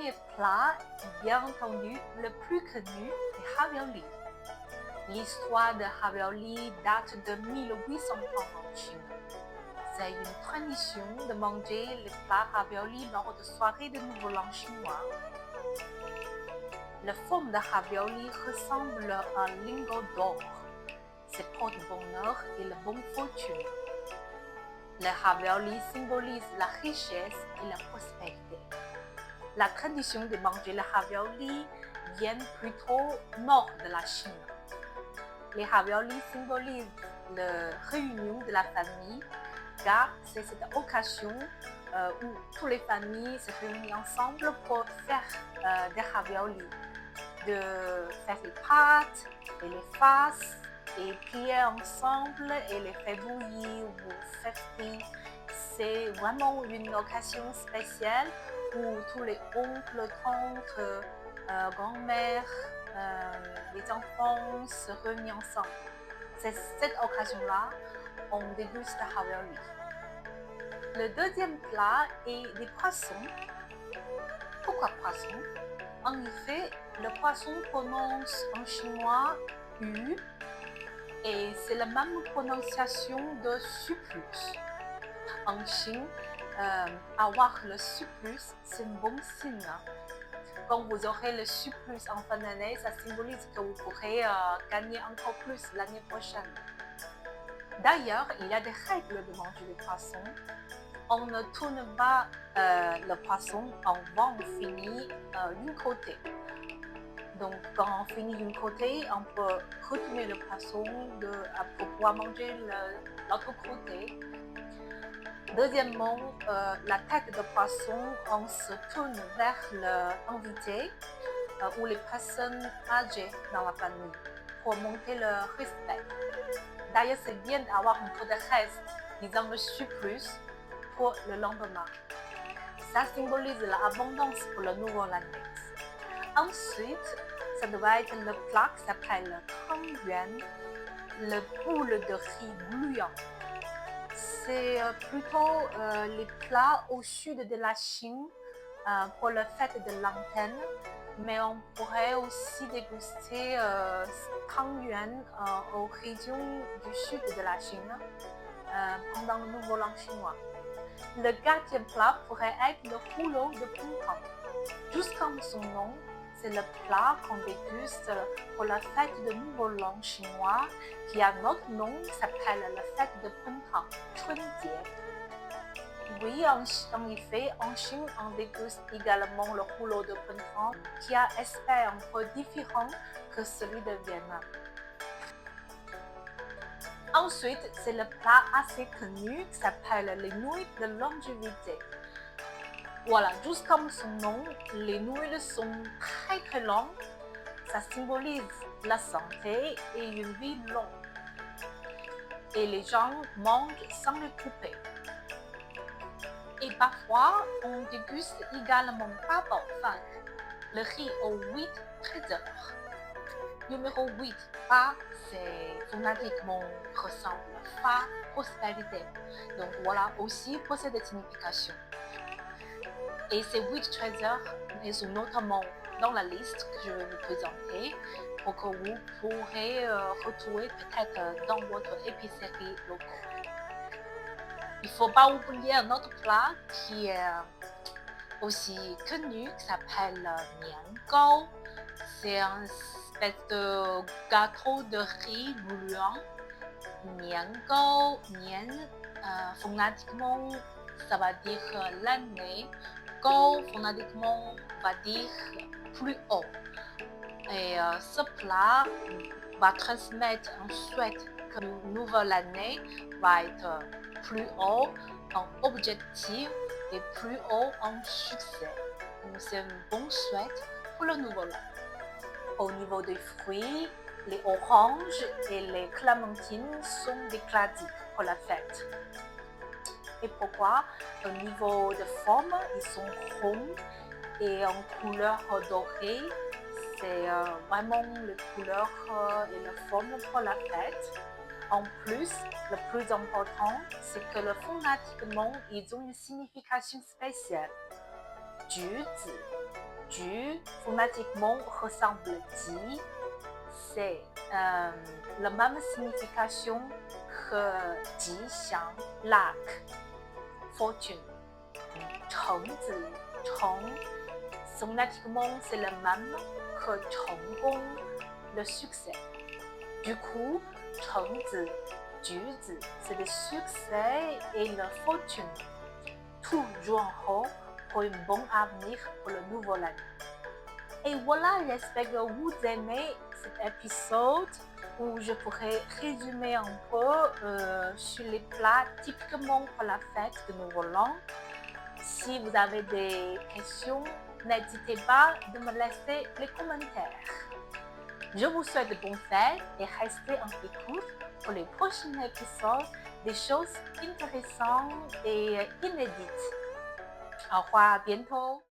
premier plat, bien entendu, le plus connu est ravioli. L'histoire de ravioli date de 1800 en Chine. C'est une tradition de manger les plats ravioli lors de soirées de Nouvel An chinois. La forme de ravioli ressemble à un lingot d'or. C'est porte bonheur et la bonne fortune. Le ravioli symbolise la richesse et la prospérité. La tradition de manger le ravioli vient plutôt nord de la Chine. Les raviolis symbolisent la réunion de la famille, car c'est cette occasion où toutes les familles se réunissent ensemble pour faire des raviolis, de faire les pâtes et les faces, et plier ensemble et les faire bouillir ou faire frire. C'est vraiment une occasion spéciale où tous les oncles, tantes, grand-mères, les enfants se réunissent ensemble. C'est cette occasion-là, on déguste le ravioli. Le deuxième plat est des poissons. Pourquoi poisson? En effet, le poisson prononce en chinois U et c'est la même prononciation de surplus. En Chine, avoir le surplus, c'est un bon signe. Quand vous aurez le surplus en fin d'année, ça symbolise que vous pourrez gagner encore plus l'année prochaine. D'ailleurs, il y a des règles de manger le poisson. On ne tourne pas le poisson en vent fini d'une côté. Donc, quand on finit d'une côté, on peut retourner le poisson pour pouvoir manger l'autre côté. Deuxièmement, la tête de poisson, on se tourne vers l'invité ou les personnes âgées dans la famille pour montrer le respect. D'ailleurs, c'est bien d'avoir un peu de reste, disons le surplus, pour le lendemain. Ça symbolise l'abondance pour le nouvel année. Ensuite, ça doit être le plat qui s'appelle Tang Yuan, le boule de riz gluant. C'est plutôt les plats au sud de la Chine pour la fête de l'antenne, mais on pourrait aussi déguster Tang Yuan aux régions du sud de la Chine pendant le Nouvel An chinois. Le quatrième plat pourrait être le rouleau de printemps. Juste comme son nom, c'est le plat qu'on déguste pour la fête de Nouvel An chinois qui a notre nom qui s'appelle la fête de printemps, Chunjie. Oui, en effet, en Chine, on déguste également le rouleau de printemps qui a un aspect un peu différent que celui de Vietnam. Ensuite, c'est le plat assez connu qui s'appelle les nouilles de longévité. Voilà, juste comme son nom, les nouilles sont très très longues. Ça symbolise la santé et une vie longue. Et les gens mangent sans le couper. Et parfois, on déguste également pas fan, le riz aux 8 trésors. Numéro 8, Fa, c'est phonétiquement ressemble Fa, prospérité. Donc voilà, aussi possède des significations. Et ces 8 trésors sont notamment dans la liste que je vais vous présenter pour que vous pourrez retrouver peut-être dans votre épicerie locale. Il ne faut pas oublier un autre plat qui est aussi connu, qui s'appelle Nian Gao. C'est un espèce de gâteau de riz gluant. Nian Gao, Nian, phonétiquement, ça va dire l'année. Gao, phonétiquement, va dire plus haut. Et ce plat va transmettre un souhait que la nouvelle année va être plus haut en objectif et plus haut en succès. Donc, c'est un bon souhait pour le nouvel an. Au niveau des fruits, les oranges et les clémentines sont des classiques pour la fête. Et pourquoi? Au niveau de forme, ils sont ronds et en couleur dorée. C'est vraiment les couleurs et la forme pour la fête. En plus, le plus important, c'est que phonétiquement, ils ont une signification spéciale. 橘子，橘 phonétiquement ressemble di, c'est la même signification que 吉祥 luck, fortune. 橙子，橙 phonétiquement c'est le même que 成功 le succès. Du coup, 橙子，橘子 c'est le succès et la fortune. Tout joue en haut pour un bon avenir pour le nouveau année. Et voilà, j'espère que vous aimez cet épisode où je pourrais résumer un peu sur les plats typiquement pour la fête de Nouvel An. Si vous avez des questions, n'hésitez pas de me laisser les commentaires. Je vous souhaite de bonnes fêtes et restez en écoute pour les prochains épisodes des choses intéressantes et inédites. Au revoir, à bientôt.